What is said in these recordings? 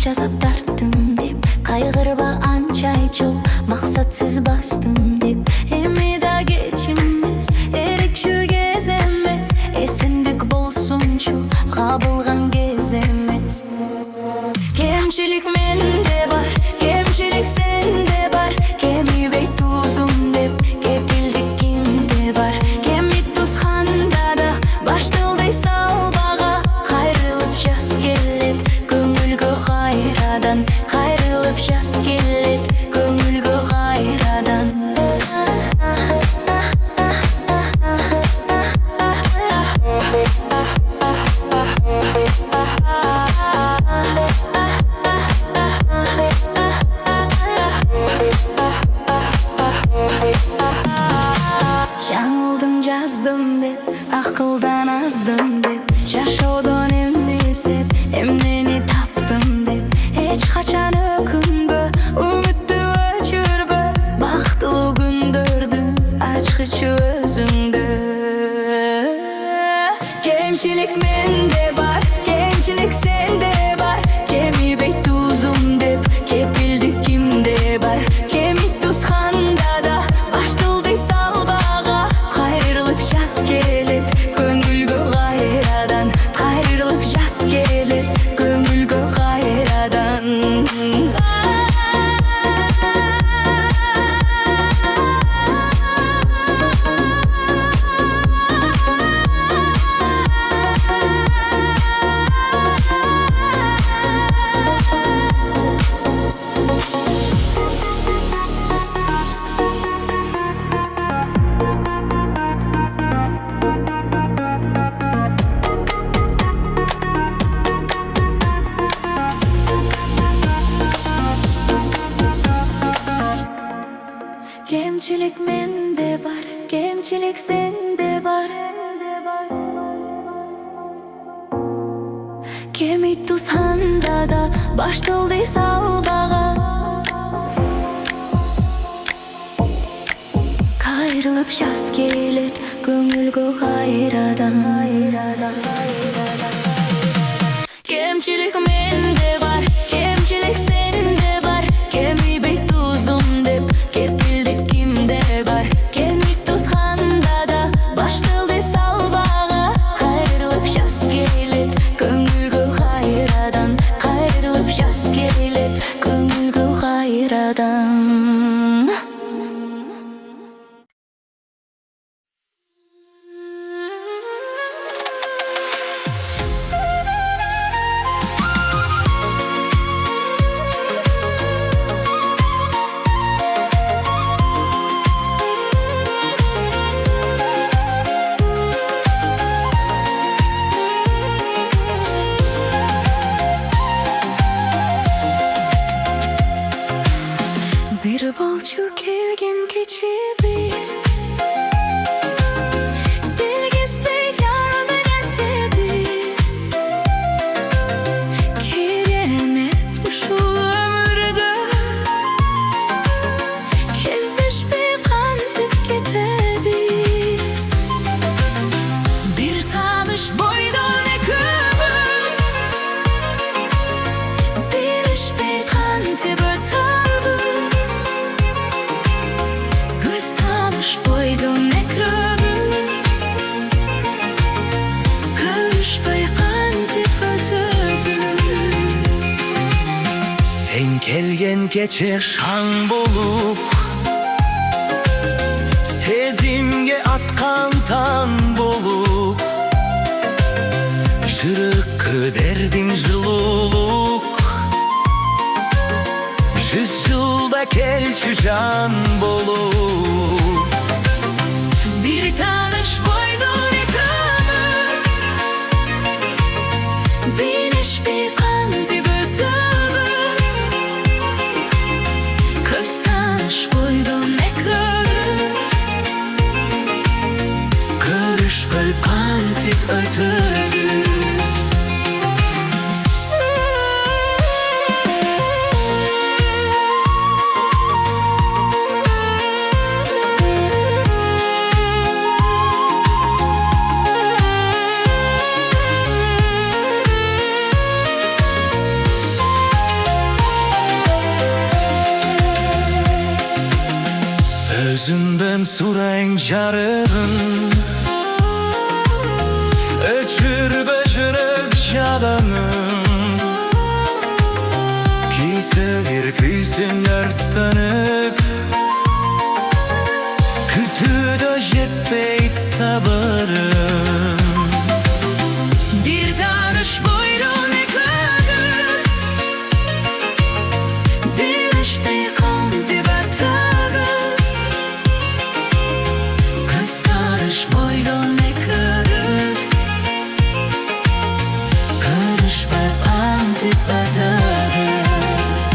Qancha zap tartdim deb qayg'irba ancha jol maqsadsiz bastım deb emida geçimiz erik shu gez emas esindik bo'lsin-chu g'abilg'an gez emas Kemchilik mende bar kemchilik sende bar kemi beytuzum deb kepildik kimde bar kemi tuzxanda da baştildi salbaga qayrilib jas kellet ko'ngilga g'ayradan qayrilib jas kellet ko'ngilga g'ayradan Жаңылдым жаздым деп ақылдан аздым деп жашаудан емес деп эмнени таптым деп эч качан өкүнбө үмүттү өчүрбө бактылуу күндөрдү ачкычы өзүңдө Кемчилик менде бар кемчилик сенде бар кеми бейтузум деп кепилдик кимде бар кеми тузханда да баштылды салбага кайрылып жас келет көңүлгө кайрадан кайрылып жас келет көңүлгө кайрадан Kemchilik mende bar kemchilik sende bar kemi tuzxanda da baştildi salbaga qayrilib jas kelet ko'ngilga g'ayradan Kemchilik mende bar kemchilik sende bar kemi beytuzum deb kepildik kimde bar kemi tuzxanda da baştildi salbaga qayrilib jas kelet ko'ngilga g'ayradan qayrilib jas kelet ko'ngilga g'ayradan Bir balçu kelgen keçi biz Dilgiz bejardan ettibiz Keremet uşul ömürde Kezdeşpey kantip ketebiz Bir tanış boydan ekimiz Bilişpey kantip ötebüz Göz tanış boydum ekremiz Görüşpey kantip ötebüz Sen kelgen keçe şan bolup Sezimge atkan tan bolup Jırık derdin жылуулук 100 жылда келчү жан болуп Bir tanış boydun ekimiz Bilişpey kantip ötebüz Göz tanış boydum ekremiz Görüşpey kantip ötebüz жарығын, өчіріп жүрек жадыңын. Кейсігер күйсің өрттініп, күтуді жетпейді сабырым. Bir tanış buyurun eklediniz, Dilişte kanti berteniz. Kız tanış buyurun eklediniz, Kırış be kanti berteniz.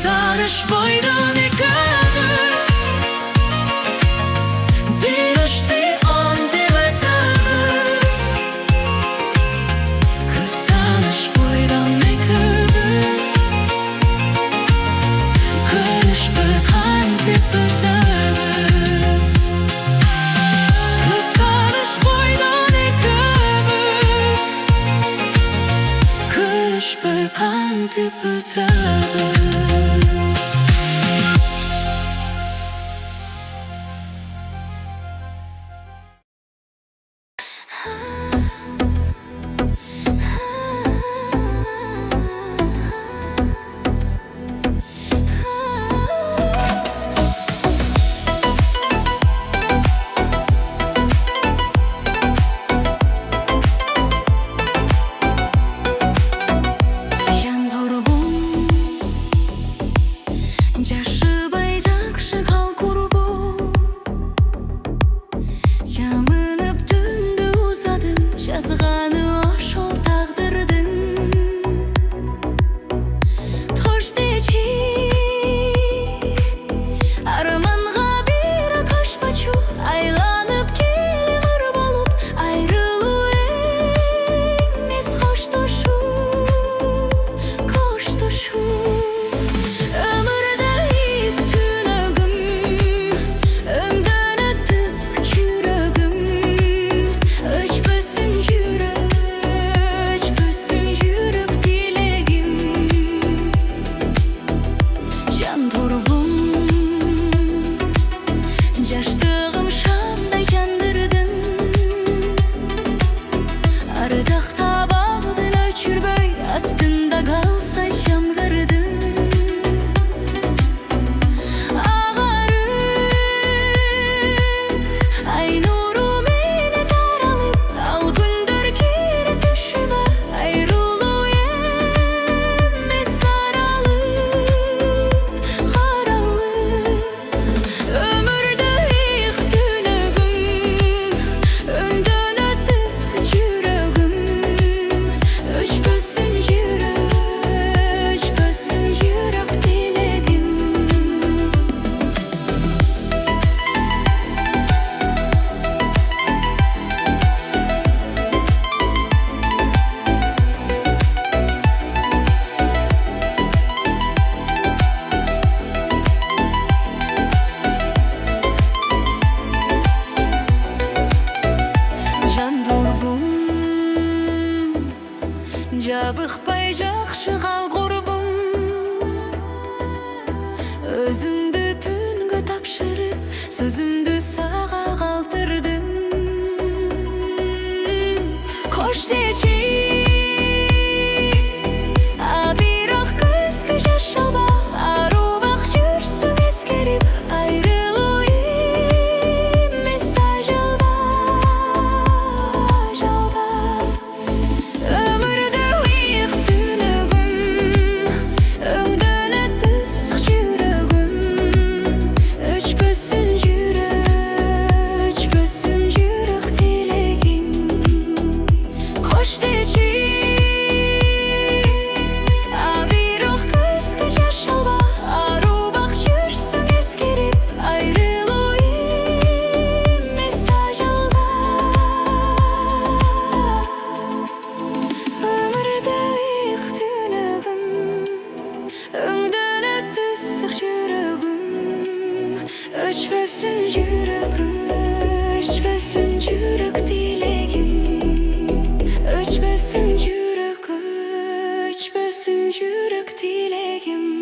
Tanış boydan eklediniz, Dilişte anti berteniz. Kız tanış boydan eklediniz, Kırış be kanti berteniz. Kız tanış boydan eklediniz, Kırış be kanti berteniz. Жашыбай жакшы кал курбум, жамынып түндү узадым, жазганы ошол тагдырдын. Тош дечи арманга бир кошпочу, айланып келип ыр болуп, айрылуу эмес коштошуу, коштошуу. Жаштығым шамдай жандырдың, ардақта бағдың өчірбөй, астында қалса жамғырдың. Ағарып, ай нұру мені таралып, ал күндер келіп түшіме, айрылу емес аралып, қаралып. Өмірді иық түнігім, өнден өтіс жүрегім, өшпесін жүрек тілегім. Жан дурбум, жабықпай жақшы қал құрбым, өзіңді түнгі тапшырып, сөзімді саға қалтырдым. Қош дечи, абирақ көзгі жас жалба, арубақ жүрсің ескеріп, айрылу емес ажалда, ажалда. Өмірді иық түнігім, өңден өтіс жүрегім, өшпесін жүрек тілегім. Қош дечи yüreğim. Öçmesin yürek, öçmesin yürek dileğim. Öçmesin yürek, öçmesin yürek dileğim.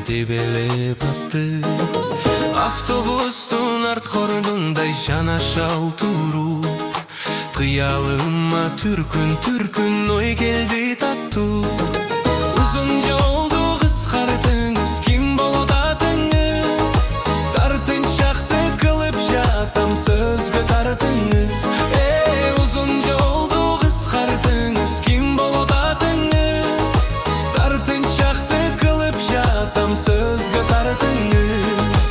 тебелеп атты. Автобустун арт кордундай жанашал туруп, кыялыма түркүн ой келди таттуу. Узун жолду кыскартыңыз, ким болот атыңыз? Тартынчакты кылып жатам, сөзгө тартыңыз. Узун жолду кыскартыңыз, ким болот атыңыз? Тартынчакты кылып жатам, сөзгө тартыңыз.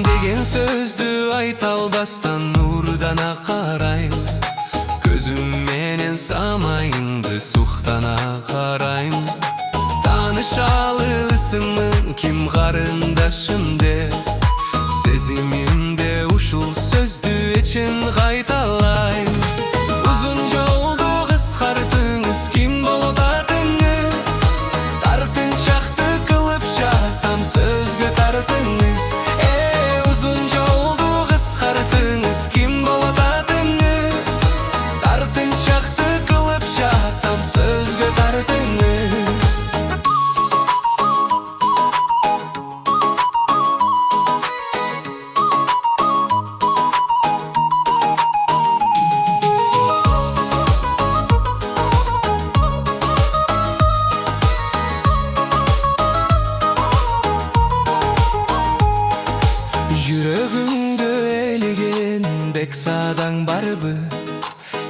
Деген сөздү айта албастан нурдана карайм, көзүм менен самайыңды суктана карайм. Таанышалы ысымын ким карындашым деп, сезимимде ушул сөздү эчен кайталайм. Узун жолду кыскартыңыз, ким болот атыңыз? Тартынчакты кылып жатам, сөзгө тартыңыз. Узун жолду кыскартыңыз, ким болот атыңыз? Тартынчакты кылып жатам, сөзгө тартыңыз. Жүрөгүңдө элеген бек садаң барбы?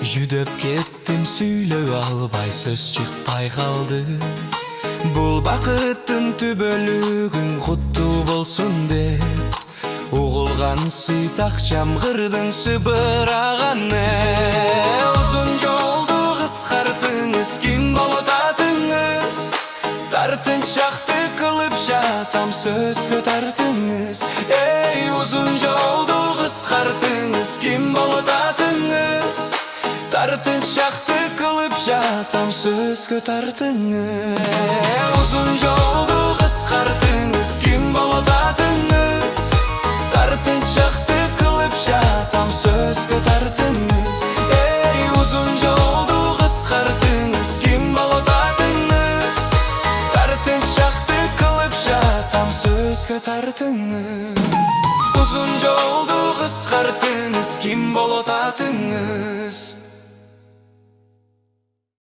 Жүдөп кеттим, сүйлөй албай, сөз чыкпай калды. Бул бакыттын түбөлүгүң куттуу болсун деп угулгансы такчам кырдың сыбыраганы. Узун жолду кыскартыңыз, ким болот атыңыз? Тартынчакты кылып жатам, сөзгө тартыңыз. Узун жолду кыскартыңыз, ким болот атыңыз? Тартынчакты кылып жатам, сөзгө тартыңыз. Узун жолду кыскартыңыз, ким болот атыңыз? Тартынчакты кылып жатам, сөзгө тартыңыз. Узун жолду кыскартыңыз, ким болот атыңыз? Тартынчакты кылып жатам, сөзгө тартыңыз. Узун жолду кыскартыңыз, ким болот